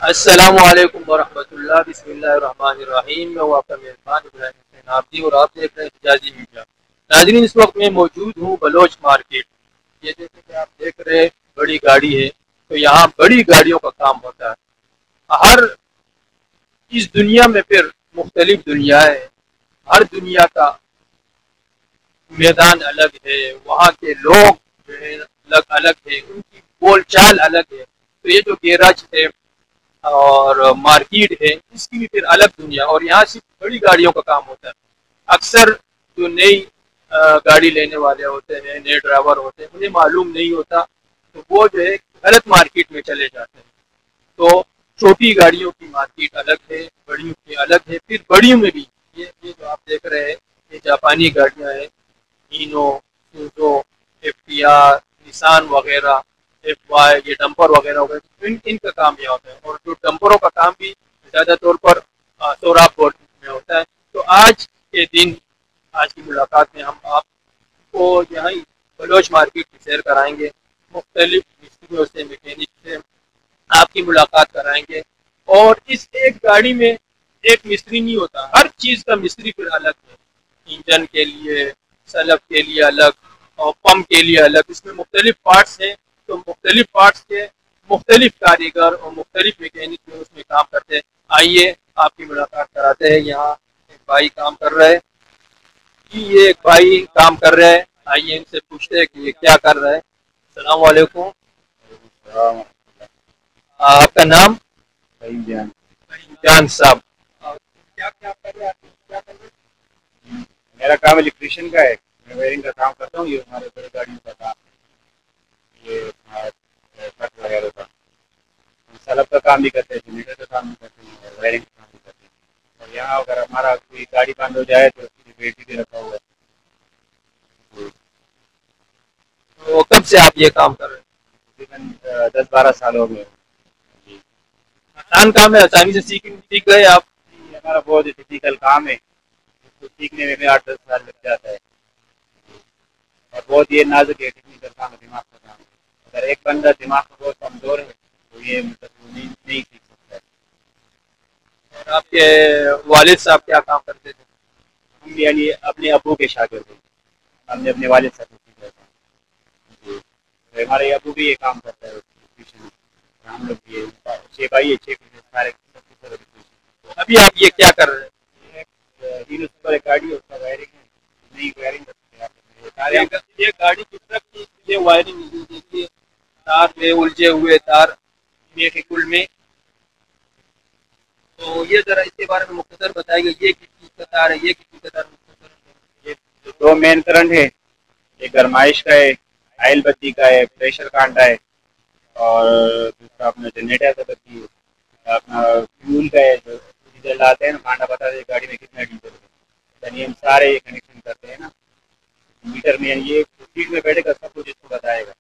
السلام علیکم ورحمۃ اللہ، بسم اللہ الرحمن الرحیم۔ میں ہوں آپ کا میزبان ابراہیم حسین عابدی اور آپ دیکھ رہے ہیں حجازی میڈیا۔ ناظرین، اس وقت میں موجود ہوں بلوچ مارکیٹ۔ یہ جیسے کہ آپ دیکھ رہے ہیں بڑی گاڑی ہے، تو یہاں بڑی گاڑیوں کا کام ہوتا ہے۔ ہر اس دنیا میں پھر مختلف دنیا ہے، ہر دنیا کا میدان الگ ہے، وہاں کے لوگ جو ہے الگ الگ ہے، ان کی بول چال الگ ہے۔ تو یہ جو گیراج ہے اور مارکیٹ ہے، اس کی بھی پھر الگ دنیا، اور یہاں صرف بڑی گاڑیوں کا کام ہوتا ہے۔ اکثر جو نئی گاڑی لینے والے ہوتے ہیں، نئے ڈرائیور ہوتے ہیں، انہیں معلوم نہیں ہوتا، تو وہ جو ہے غلط مارکیٹ میں چلے جاتے ہیں۔ تو چھوٹی گاڑیوں کی مارکیٹ الگ ہے، بڑیوں کی الگ ہے۔ پھر بڑیوں میں بھی یہ جو آپ دیکھ رہے ہیں، یہ جاپانی گاڑیاں ہیں، ہینو، سوزو، ایف ٹی آر، نسان وغیرہ، ایف وائی، یہ ڈمپر وغیرہ ہو گئے، ان کا کام یہ ہوتا ہے۔ اور جو ڈمپروں کا کام بھی زیادہ طور پر سوراب بورڈ میں ہوتا ہے۔ تو آج کے دن، آج کی ملاقات میں ہم آپ کو یہاں بلوچ مارکیٹ کی سیر کرائیں گے، مختلف مستریوں سے، میکینک سے آپ کی ملاقات کرائیں گے۔ اور اس ایک گاڑی میں ایک مستری نہیں ہوتا، ہر چیز کا مستری پھر الگ ہے۔ انجن کے لیے، سلب کے لیے الگ، اور پمپ کے لیے الگ، اس میں مختلف پارٹس ہیں۔ تو مختلف پارٹس کے مختلف کاریگر اور مختلف میکینک جو اس میں کام کرتے ہیں۔ آئیے آپ کی ملاقات کراتے ہیں۔ یہاں ایک بھائی کام کر رہے ہیں، یہ ایک بھائی کام کر رہے ہیں، آئیے ان سے پوچھتے ہیں کہ یہ کیا کر رہے ہیں۔ السلام علیکم، آپ کا نام؟ جان جان صاحب، کیا کیا کر رہے ہیں؟ کیا کر رہے ہیں؟ میرا کام الیکٹریشین کا ہے، میں وائرنگ کا کام کرتا ہوں۔ یہ ہمارے بڑی گاڑیوں کا کام ہے، یہ ٹرک وغیرہ کا سلب کا کام بھی کرتے ہیں، جنریٹر کا کام بھی کرتے ہیں، اور وائرنگ کا کام بھی کرتے ہیں۔ اور یہاں اگر ہمارا کوئی گاڑی بند ہو جائے تو اس کی بیٹری بھی رکھا ہوا ہے۔ تو کب سے آپ یہ کام کر رہے ہیں؟ تقریباً 10-12 سال ہو گئے۔ جی، آسان کام ہے، آسانی سے سیکھ گئے آپ؟ یہ ہمارا بہت ٹیکنیکل کام ہے، اس کو سیکھنے میں بھی 8-10 سال لگ جاتا ہے، اور بہت یہ نازک ہے، ٹیکنیکل کام ہے، دماغ کا کام ہے۔ اگر ایک بندہ دماغ کا بہت کمزور ہے تو یہ مطلب نہیں سیکھ سکتا ہے۔ اور آپ کے والد صاحب کیا کام کرتے تھے؟ ہم بھی یعنی اپنے ابو کے شاگرد ہیں، ہم نے اپنے والد صاحب سے سیکھا تھا۔ جی، تو ہمارے ابو بھی یہ کام کرتا ہے الیکٹریشین، ہم لوگ بھی 6 بھائی ہے، 6 سارے ابھی آپ یہ کیا کر رہے ہیرو سپر ایک گاڑی ہے، اس کا وائرنگ ہے، نئی وائرنگ کرتے ہیں سارے ہم۔ ہیں؟ یہ گاڑی کی ٹرک کی یہ وائرنگ، دیکھیے تار میں الجھے ہوئے تار کل میں، تو یہ ذرا اس کے بارے میں مختصر بتائیے گا، یہ کس چیز کا تار ہے، یہ کس چیز کا تار مختصر؟ یہ 2 مین کرنٹ ہے، ایک گرمائش کا ہے، آئل بتی کا ہے، پریشر کانٹا ہے، اور دوسرا اپنا جنریٹر کا بتی ہے، اپنا فیول کا ہے، جو ڈیزل لاتے ہیں نا، کانٹا بتا دے گاڑی میں کتنا ڈیزل ہے، یعنی ہم سارے یہ کنیکشن کرتے ہیں نا میٹر میں، یعنی یہ سیٹ میں بیٹھے گا سب کچھ اس کو بتائے گا۔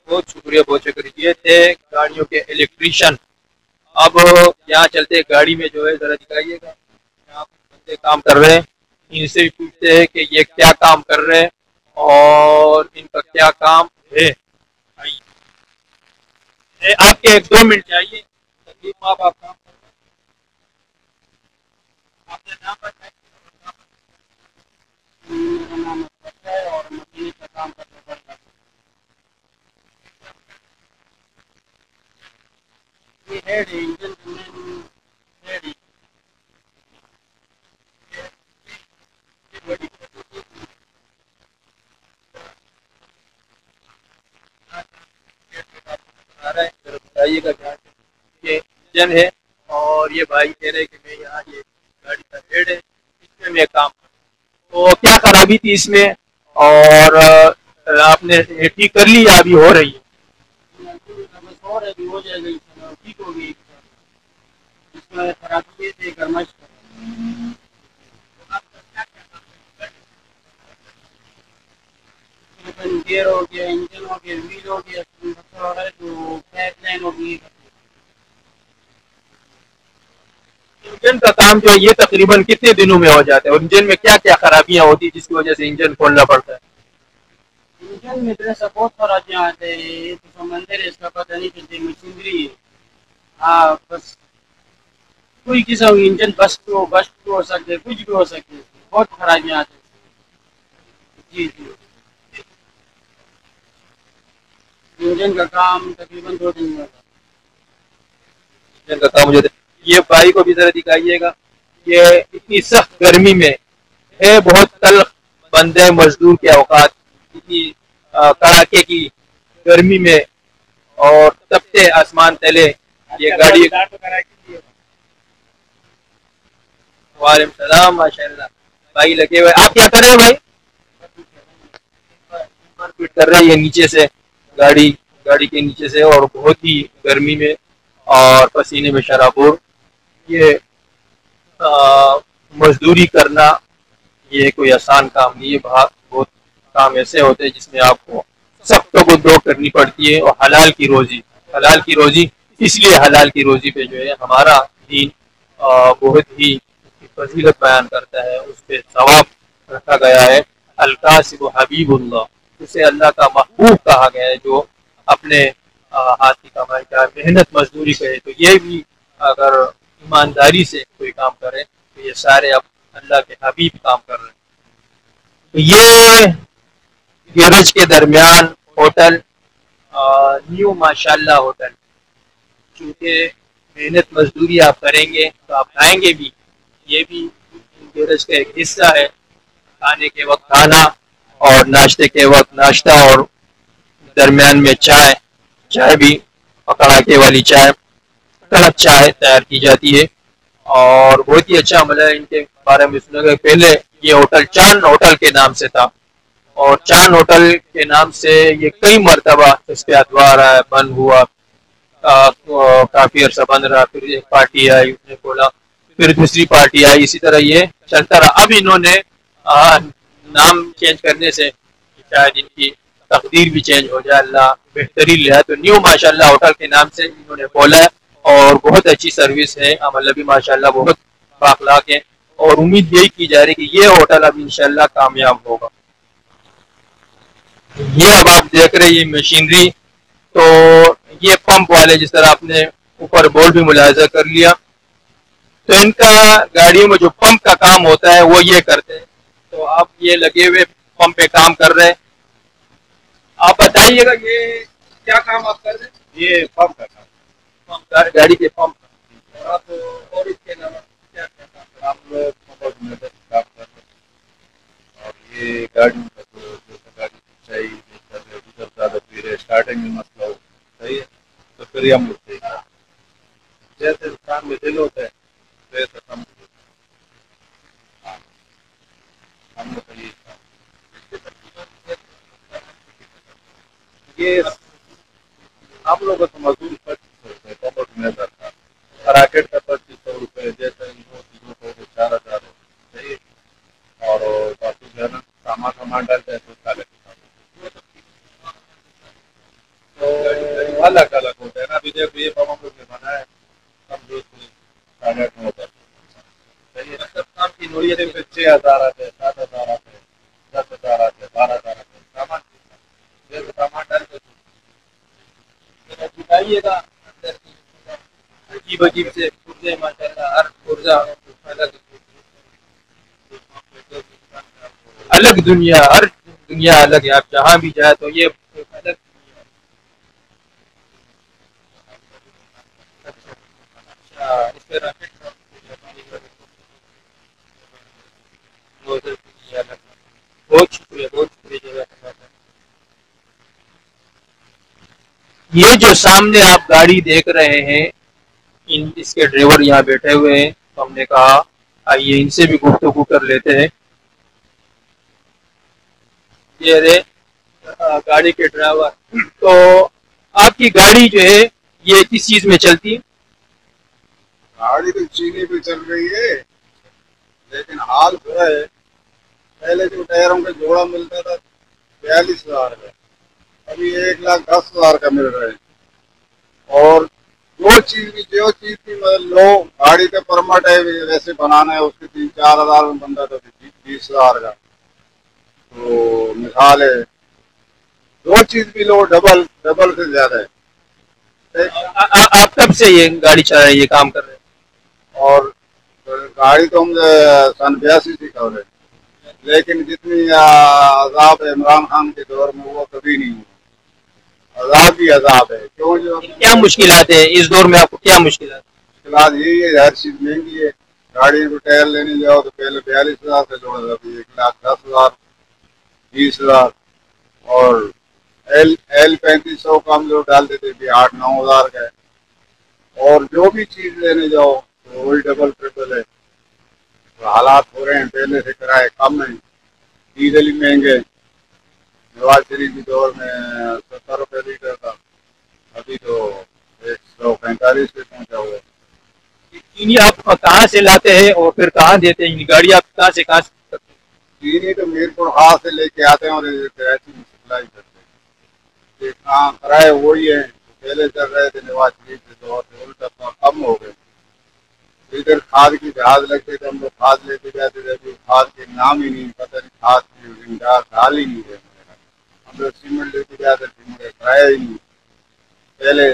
بہت شکریہ، بہت شکریہ۔ یہ تھے گاڑیوں کے الیکٹریشین۔ اب یہاں چلتے گاڑی میں جو ہے ذرا دکھائیے گا، یہاں بندے کام کر رہے ہیں، ان سے بھی پوچھتے ہیں کہ یہ کیا کام کر رہے ہیں اور ان کا کیا کام ہے۔ آپ کے 2 منٹ چاہیے، تقریب آپ کام کر رہے ہیں، آپ کا نام بتائیں۔ میرا نام ہے اور مکینک کا کام کرتا ہے۔ یہ ہیڈ ہے، انجن مین ہیڈ ہے۔ بتائیے گا کیا یہ انجن ہے، اور یہ بھائی کہہ رہے کہ میں یہاں یہ گاڑی کا ہیڈ ہے، اس میں میں کام کروں۔ تو کیا خرابی تھی اس میں، اور آپ نے ٹھیک کر لی یا ابھی ہو رہی ہے؟ بس اور ابھی ہو جائے گا، ٹھیک ہوگی۔ اس میں خرابی یہ تھی گرمائش کا۔ گیئر ہو گیا، انجن ہو گیا، ویل ہو گیا، ہو رہا ہے تو پائپ لائن ہو گئی۔ انجن کا کام جو ہے یہ تقریباً کتنے دنوں میں ہو جاتا ہے، اور انجن میں کیا کیا خرابیاں ہوتی ہیں جس کی وجہ سے انجن کھولنا پڑتا ہے؟ انجن میں تو ایسا بہت خرابیاں آتے ہیں، یہ تو سمندر ہے، اس کا پتہ نہیں چلتی، مشینری ہے۔ ہاں بس کوئی قسم انجن بسٹ بھی ہو سکتے، کچھ بھی ہو سکتے، بہت خرابیاں آتی ہیں۔ جی جی انجن کا کام تقریباً 2 دن میں ہوتا انجن کا کام مجھے یہ بھائی کو بھی ذرا دکھائیے گا، یہ اتنی سخت گرمی میں ہے، بہت تلخ بندے مزدور کے اوقات، اتنی کڑاکے کی گرمی میں اور تپتے آسمان تلے یہ گاڑی۔ وعلیکم السلام، ماشاء اللہ بھائی لگے ہوئے، آپ کیا کر رہے ہیں بھائی؟ فٹ کر رہے ہیں یہ نیچے سے، گاڑی کے نیچے سے، اور بہت ہی گرمی میں اور پسینے میں شرابور، یہ مزدوری کرنا یہ کوئی آسان کام نہیں ہے، بہت کام ایسے ہوتے ہیں جس میں آپ کو سختوں کو دو کرنی پڑتی ہے، اور حلال کی روزی اس لیے حلال کی روزی پہ جو ہے ہمارا دین بہت ہی فضیلت بیان کرتا ہے، اس پہ ثواب رکھا گیا ہے۔ القاسب حبیب اللہ، اسے اللہ کا محبوب کہا گیا ہے، جو اپنے ہاتھ کی کمائی کا محنت مزدوری کرے، تو یہ بھی اگر ایمانداری سے کوئی کام کرے تو یہ سارے اب اللہ کے حبیب کام کر رہے ہیں۔ تو یہ گیرج کے درمیان ہوٹل نیو ماشاءاللہ ہوٹل، چونکہ محنت مزدوری آپ کریں گے تو آپ کھائیں گے بھی، یہ بھی گیرج کا ایک حصہ ہے، کھانے کے وقت کھانا اور ناشتے کے وقت ناشتہ، اور درمیان میں چائے بھی کڑاکے والی چائے، کڑک چائے تیار کی جاتی ہے، اور بہت ہی اچھا عمل ہے۔ ان کے بارے میں سنا گیا پہلے یہ ہوٹل چاند ہوٹل کے نام سے تھا، اور چاند ہوٹل کے نام سے یہ کئی مرتبہ اس کے ادوار آیا، بند ہوا، کافی عرصہ بند رہا، پھر ایک پارٹی آئی، اس نے کھولا، پھر دوسری پارٹی آئی، اسی طرح یہ چلتا رہا۔ اب انہوں نے نام چینج کرنے سے شاید ان کی تقدیر بھی چینج ہو جائے، اللہ بہتری لے آئے، تو نیو ماشاءاللہ ہوٹل کے نام سے انہوں نے کھولا ہے، اور بہت اچھی سروس ہے، عملہ بھی ماشاءاللہ بہت بااخلاق ہے، اور امید یہی کی جا رہی ہے کہ یہ ہوٹل اب انشاءاللہ کامیاب ہوگا۔ یہ اب آپ دیکھ رہے ہیں یہ مشینری، تو یہ پمپ والے، جس طرح آپ نے اوپر بورڈ بھی ملاحظہ کر لیا، تو ان کا گاڑیوں میں جو پمپ کا کام ہوتا ہے وہ یہ کرتے ہیں، تو آپ یہ لگے ہوئے پمپ پہ کام کر رہے ہیں، آپ بتائیے گا یہ کیا کام آپ کر رہے ہیں؟ یہ پمپ کا کام، گاڑی کے پمپ کا، آپ اور اس کے علاوہ کیا کیا کام کرتے ہیں؟ ہم لوگ بہت محنت کام کر رہے ہیں، اور یہ گاڑی کا جو گاڑی کی چاہیے زیادہ پھر اسٹارٹنگ میں مسئلہ ہو صحیح ہے، تو پھر ہم لوگ صحیح کرتے ہیں، جیسے انسان میں دل ہوتا ہے ویسے ہم ہم لوگ کا یہ ہم لوگ کا تو مزدور 2500 روپئے بہت محنت تھا، راکٹ کا 2500 روپئے، جیسے ان دو چیزوں کو 4000 صحیح، اور باقی جو ہے نا سامان ڈالتے ہیں تو کالے تو الگ الگ ہوتا ہے نا، ابھی دیکھو یہ پمپ ہم لوگ نے بنایا ہے، ہم جو 9.5 ہوتا ہے صحیح ہے، کام کی نوعیت 6000 آتے ہیں، 7000 آتے ہیں، 10,000 آتے ہیں، 12,000 آتے ہیں، سامان جیسے سامان ڈالتے بتائیے گا اندر عجیب عجیب سے پرزے، ماشاءاللہ ہر پرزا الگ دنیا، ہر دنیا الگ ہے، آپ جہاں بھی جائے تو یہ ایک الگ دنیا ہے۔ اچھا، اس پہ راکٹ کا بہت شکریہ، بہت شکریہ جزاک اللہ۔ یہ جو سامنے آپ گاڑی دیکھ رہے ہیں، اس کے ڈرائیور یہاں بیٹھے ہوئے ہیں، تو ہم نے کہا آئیے ان سے بھی گفتگو کر لیتے ہیں۔ یہ رہے گاڑی کے ڈرائیور، تو آپ کی گاڑی جو ہے یہ کس چیز میں چلتی ہے؟ گاڑی تو چینی پہ چل رہی ہے، لیکن حال جو ہے پہلے جو ٹائروں کا جوڑا ملتا تھا 42,000 کا، ابھی 1,10,000 کا مل رہا ہے، اور جو چیز بھی مطلب لو گاڑی کا پرمٹ ہے ویسے بنانا ہے، اس کے 3-4 ہزار میں بنتا تھا 20,000 کا، تو مثال ہے جو چیز بھی لو ڈبل سے زیادہ ہے، آپ کب سے یہ گاڑی چلا رہے ہیں، یہ کام کر رہے ہیں؟ اور گاڑی تو ہم سن 82 سے کر رہے ہیں، لیکن جتنی عذاب عمران خان کے دور میں وہ کبھی نہیں ہوا، عذاب ہی عذاب ہے. کیوں جو کیا مشکلات ہیں اس دور میں، آپ کو کیا مشکلات ہیں؟ مشکلات یہی ہے، ہر چیز مہنگی ہے. گاڑی کو ٹائر لینے جاؤ تو پہلے 42,000 سے جوڑا تھا، 1,10,000 20,000. اور ایل 3500 کا ہم لوگ ڈالتے تھے کہ 8-9 ہزار کا ہے. اور جو بھی چیز لینے جاؤ تو وہی ڈبل ٹرپل ہے. تو حالات ہو رہے ہیں، پہلے سے کرائے کم ہیں، ڈیزل ہی مہنگے. نواز شریف کے دور میں 70 روپے لیٹر تھا، ابھی تو 145 پہ پہنچا ہوا ہے. چینی آپ کہاں سے لاتے ہیں اور پھر کہاں دیتے ہیں؟ گاڑی آپ کہاں سے کرتے ہیں؟ چینی تو میرپور خاص سے لے کے آتے ہیں اور کراچی میں سپلائی کرتے ہیں. یہ کہاں کرائے وہی ہے، پہلے چل رہے تھے نواز شریف کے دور سے، الٹا کم ہو گئے. ادھر کھاد کی جہاز لگتے تھے، ہم لوگ کھاد لے کے جاتے تھے، ابھی کھاد کے نام ہی نہیں پتہ، نہیں کھاد کی ڈال ہی نہیں رہے. ہم لوگ سیمنٹ لے کے جاتے تھے، سیمنٹ کرایا ہی نہیں. پہلے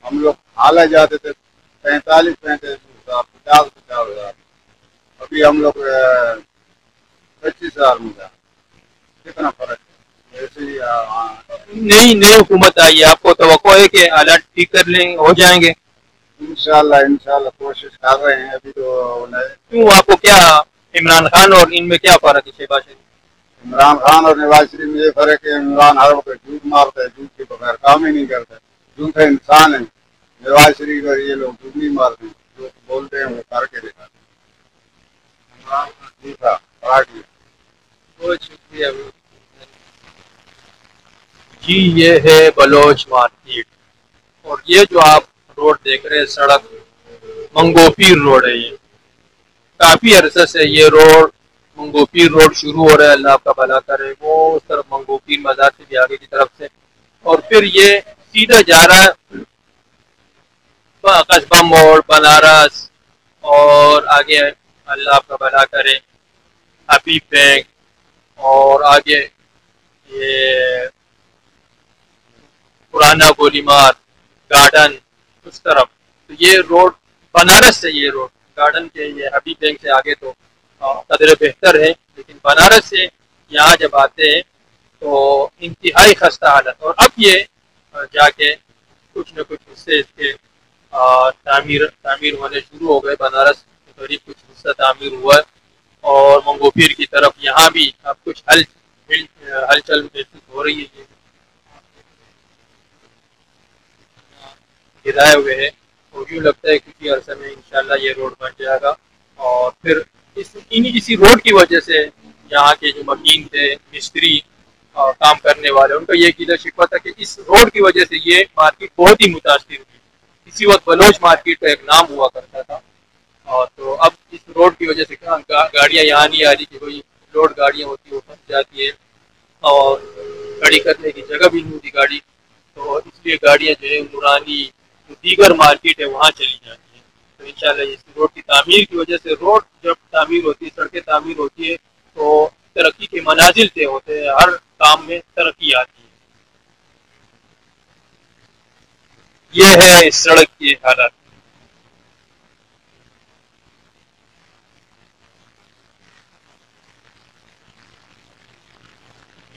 ہم لوگ حالہ جاتے تھے 45-45,000 50,000. ابھی ہم لوگ 25,000 میں جا. کتنا فرق ہے. ایسے ہی نئی حکومت آئی ہے، آپ کو توقع ہے کہ حالات ٹھیک کر لیں ہو جائیں گے؟ انشاءاللہ کوشش کر رہے ہیں. ابھی تو کیوں، آپ کو کیا عمران خان اور ان میں کیا فرق ہے شہباز شریف؟ عمران خان اور نواز شریف میں یہ فرق ہے، عمران ہر وقت جھوٹ مارتا ہے، جھوٹ کے بغیر کام ہی نہیں کرتا. جھوٹا انسان ہے. نواز شریف اور یہ لوگ جھوٹ نہیں مارتے، جو بولتے ہیں وہ کر کے دکھاتے ہیں. عمران خان جھوٹا پارٹی. بہت شکریہ جی. یہ ہے بلوچ مارکیٹ، اور یہ جو آپ روڈ دیکھ رہے ہیں، سڑک منگو پیر روڈ ہے. یہ کافی عرصے سے یہ روڈ منگو پیر روڈ شروع ہو رہا ہے، اللہ آپ کا بھلا کرے. وہ اس طرف منگو پیر مزار سے بھی آگے کی طرف سے، اور پھر یہ سیدھا جا رہا ہے قصبہ موڑ، بنارس، اور آگے اللہ آپ کا بھلا کرے حبیب بینک، اور آگے یہ پرانا گولی مار گارڈن اس طرف. تو یہ روڈ بنارس سے، یہ روڈ گارڈن کے یہ حبیب بینک سے آگے تو قدر بہتر ہے، لیکن بنارس سے یہاں جب آتے ہیں تو انتہائی خستہ حالت. اور اب یہ جا کے کچھ نہ کچھ حصے اس کے تعمیر ہونے شروع ہو گئے. بنارس کے قریب کچھ حصہ تعمیر ہوا ہے، اور منگو پیر کی طرف یہاں بھی اب کچھ ہلچل محسوس ہو رہی ہے. گرائے ہوئے ہے، اور یوں لگتا ہے کسی عرصے میں انشاءاللہ یہ روڈ بن جائے گا. اور پھر اسی روڈ کی وجہ سے یہاں کے جو مکین تھے، مستری اور کام کرنے والے، ان کا یہ قیدا شکوہ تھا کہ اس روڈ کی وجہ سے یہ مارکیٹ بہت ہی متاثر ہوئی. اسی وقت بلوچ مارکیٹ کا ایک نام ہوا کرتا تھا. اور تو اب اس روڈ کی وجہ سے گاڑیاں یہاں نہیں آ رہی کہ کوئی لوڈ گاڑیاں ہوتی وہ پھنس جاتی ہے، اور کھڑی کرنے کی جگہ بھی نہیں ہوتی گاڑی. تو اس لیے گاڑیاں جو ہے نورانی جو دیگر مارکیٹ ہے وہاں چلی جاتی ہیں. تو انشاءاللہ اس روڈ کی تعمیر کی وجہ سے، روڈ جب تعمیر ہوتی ہے، سڑکیں تعمیر ہوتی ہے تو ترقی کے منازل طے ہوتے ہیں، ہر کام میں ترقی آتی ہے. یہ ہے اس سڑک کی حالت.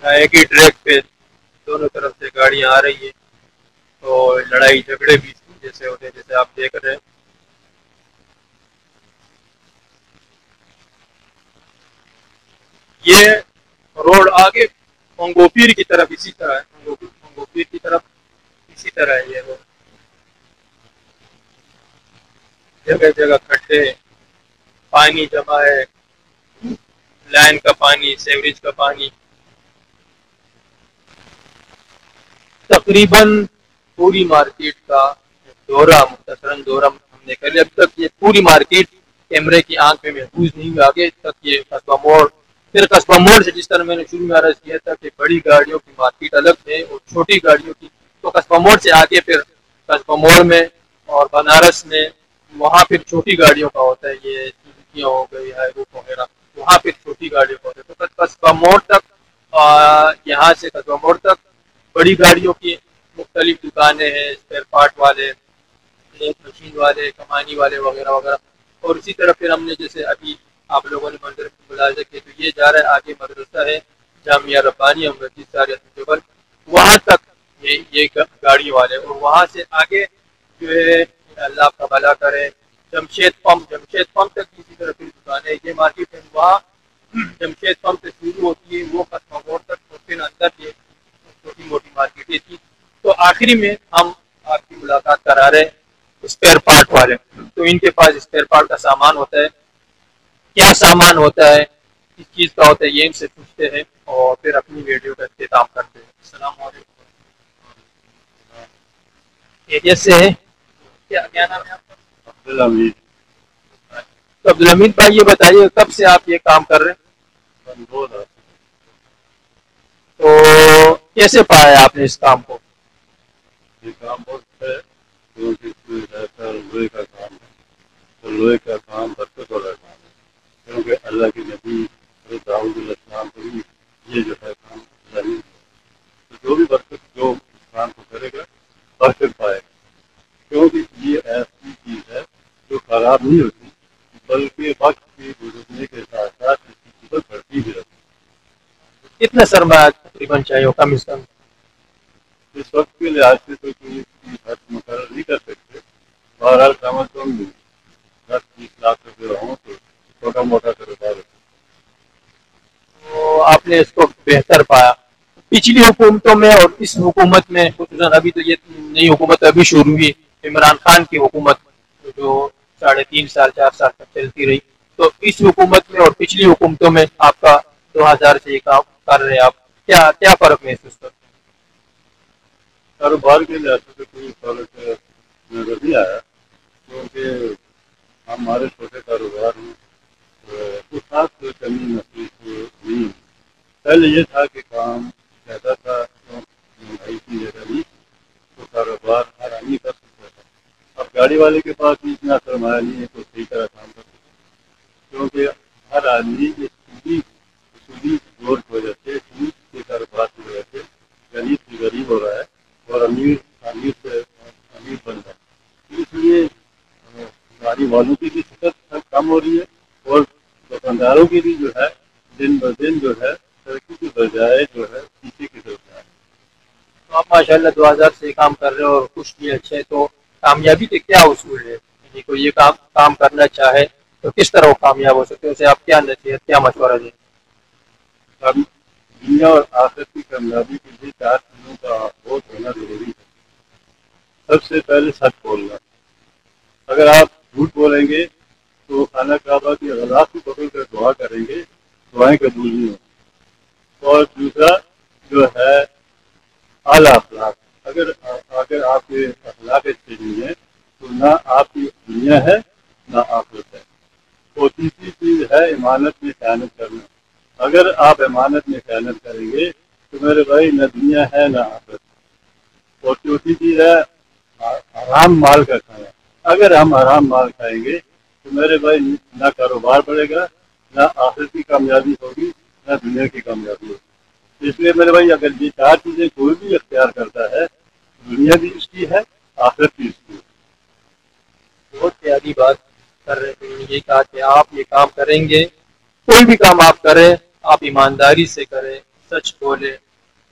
ایک ہی ٹریک پہ دونوں طرف سے گاڑیاں آ رہی ہیں، تو لڑائی جھگڑے بھی جیسے ہوتے ہیں، جیسے آپ دیکھ رہے ہیں. یہ روڈ آگے منگو پیر کی طرف اسی طرح ہے، منگو پیر کی طرف اسی طرح ہے. یہ روڈ جگہ جگہ کھڈے، پانی جمع ہے، لائن کا پانی، سیوریج کا پانی. تقریباً پوری مارکیٹ کا دورہ، مختصراً دورہ ہم نے کر لیا. اب تک یہ پوری مارکیٹ کیمرے کی آنکھ میں محفوظ نہیں ہوئی. آگے تک یہ قصبہ موڑ، پھر قصبہ موڑ سے جس طرح میں نے شروع میں عرض کیا تھا کہ بڑی گاڑیوں کی مارکیٹ الگ ہے اور چھوٹی گاڑیوں کی، تو قصبہ موڑ سے آگے پھر قصبہ موڑ میں اور بنارس میں وہاں پھر چھوٹی گاڑیوں کا ہوتا ہے، یہ سوزوکیاں ہو گئی، ہائیروف وغیرہ، وہاں پھر چھوٹی گاڑیوں کا ہوتا ہے. تو قصبہ موڑ تک، یہاں سے قصبہ موڑ تک بڑی گاڑیوں کی مختلف دکانیں ہیں، پارٹ والے، ایک مشین والے، کمانی والے وغیرہ وغیرہ. اور اسی طرح پھر ہم نے جیسے ابھی آپ لوگوں نے منظر ملاحظہ کیا تو یہ جا رہا ہے آگے مدرسہ ہے جامعہ ربانی مسجد ساریت جبل، وہاں تک یہ گاڑی والے، اور وہاں سے آگے جو ہے اللہ کا بھلا کرے جمشید پمپ تک کسی طرح پھر دکان ہے. یہ مارکیٹ ہے وہاں جمشید پمپ سے شروع ہوتی ہے وہ قسمہ موڑ تک، اور پھر اندر یہ چھوٹی موٹی مارکیٹیں تھی. تو آخری میں ہم آپ کی ملاقات کرا رہے اسپیئر پارٹ والے. تو ان کے پاس اسپیئر پارٹ کا سامان ہوتا ہے، کیا سامان ہوتا ہے، کس چیز کا ہوتا ہے، یہ ان سے پوچھتے ہیں اور پھر اپنی ویڈیو کا اختتام کرتے ہیں. السلام علیکم. خیریت سے ہے؟ کیا نام ہے آپ کا؟ عبدالحمید. تو عبدالحمید بھائی یہ بتائیے کب سے آپ یہ کام کر رہے ہیں؟ تو کیسے پایا آپ نے اس کام کو؟ یہ کام بہت ہے لوہے کا کام ہے، تو لوہے کا کام برکت والا کام ہے، کیونکہ اللہ کے نبی داؤد علیہ السلام کو بھی یہ جو ہے کام ضروری ہے. تو جو بھی برکت جو کام کو کرے گا برکت پائے گا، کیونکہ یہ ایسی چیز ہے جو خراب نہیں ہوتی بلکہ وقت کے گزرنے کے ساتھ ساتھ اس کی قیمت بڑھتی بھی رہتی ہے. کتنا سرمایہ تقریباً چاہیے ہو کم از کم؟ اس وقت کے لحاظ سے تو کوئی حد مقرر نہیں کر سکتے، بہرحال کم از کم 10-20 لاکھ روپے ہوں تو چھوٹا موٹا کاروبار ہے. تو آپ نے اس کو بہتر پایا. پچھلی حکومتوں میں اور اس حکومت میں خصوصاً ابھی تو یہ نئی حکومت ابھی شروع ہوئی عمران خان کی حکومت جو 3.5 سال 4 سال تک چلتی رہی، تو اس حکومت میں اور پچھلی حکومتوں میں آپ کا 2000 سے یہ کام کر رہے ہیں آپ، کیا فرق محسوس کرتے ہیں؟ کاروبار کے لحاظ سے کوئی فرق نظر نہیں آیا، کیونکہ ہمارے چھوٹے کاروبار ہیں اس خاص کوئی کمی محسوس نہیں. پہلے یہ تھا کہ کام زیادہ تھا، مہنگائی کی جگہ نہیں تو کاروبار ہر آدمی کر سکتا تھا. اب گاڑی والے کے پاس بھی اتنا سرمایہ نہیں ہے تو صحیح طرح کام کر سکتا، کیونکہ ہر آدمی سودی دور کی وجہ سے سود کے کاروبار کی وجہ سے غریب سے غریب ہو رہا ہے اور امیر سے امیر بن رہا ہے. اس لیے گاڑی والوں کی بھی شکست کم ہو رہی ہے اور دکانداروں کی بھی جو ہے دن بدن جو ہے ترقی کے بجائے جو ہے پیچھے کی طرف جا رہی ہے. تو آپ ماشاء اللہ 2000 سے کام کر رہے ہو اور کچھ بھی اچھے، تو کامیابی کے کیا اصول ہے؟ یعنی کوئی یہ کام کرنا چاہے تو کس طرح وہ کامیاب ہو سکتے ہیں؟ اسے آپ کیا نصیحت کیا مشورہ دیں؟ اب دنیا اور آخرت کی کامیابی کے لیے 4 چیزوں کا بہت ہونا ضروری ہے. سب سے پہلے سچ بولنا. اگر آپ جھوٹ بولیں گے تو خانہ کعبہ کی غلاف کو پکڑ کر دعا کریں گے، دعائیں قبول نہیں ہوں. اور دوسرا جو ہے اعلیٰ اخلاق. اگر آپ کے اخلاق اچھے نہیں ہیں تو نہ آپ کی دنیا ہے نہ آخرت ہے. اور تیسری چیز ہے امانت میں خیانت کرنا. اگر آپ امانت میں خیانت کریں گے تو میرے بھائی نہ دنیا ہے نہ آخرت. اور چوتھی چیز ہے حرام مال کا کھانا. اگر ہم حرام مال کھائیں گے تو میرے بھائی نہ کاروبار بڑھے گا، نہ آخرت کی کامیابی ہوگی، نہ دنیا کی کامیابی ہوگی. اس لیے میرے بھائی اگر یہ 4 چیزیں کوئی بھی اختیار کرتا ہے، دنیا بھی اس کی ہے، آخرت بھی اس کی ہے. بہت پیاری بات کر رہے ہیں. یہ کہا کہ آپ یہ کام کریں گے، کوئی بھی کام آپ کریں آپ ایمانداری سے کریں، سچ بولیں،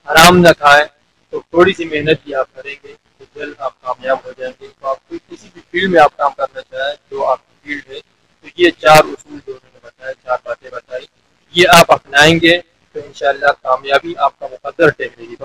حرام نہ کھائیں، تو تھوڑی سی محنت بھی آپ کریں گے تو جلد آپ کامیاب ہو جائیں گے. تو آپ کسی بھی فیلڈ میں آپ کام کرنا چاہیں جو آپ کی فیلڈ ہے، تو یہ 4 اصول جو انہوں نے بتایا، 4 باتیں بتائی، یہ آپ اپنائیں گے تو انشاءاللہ کامیابی آپ کا مقدر ٹھہرے گی.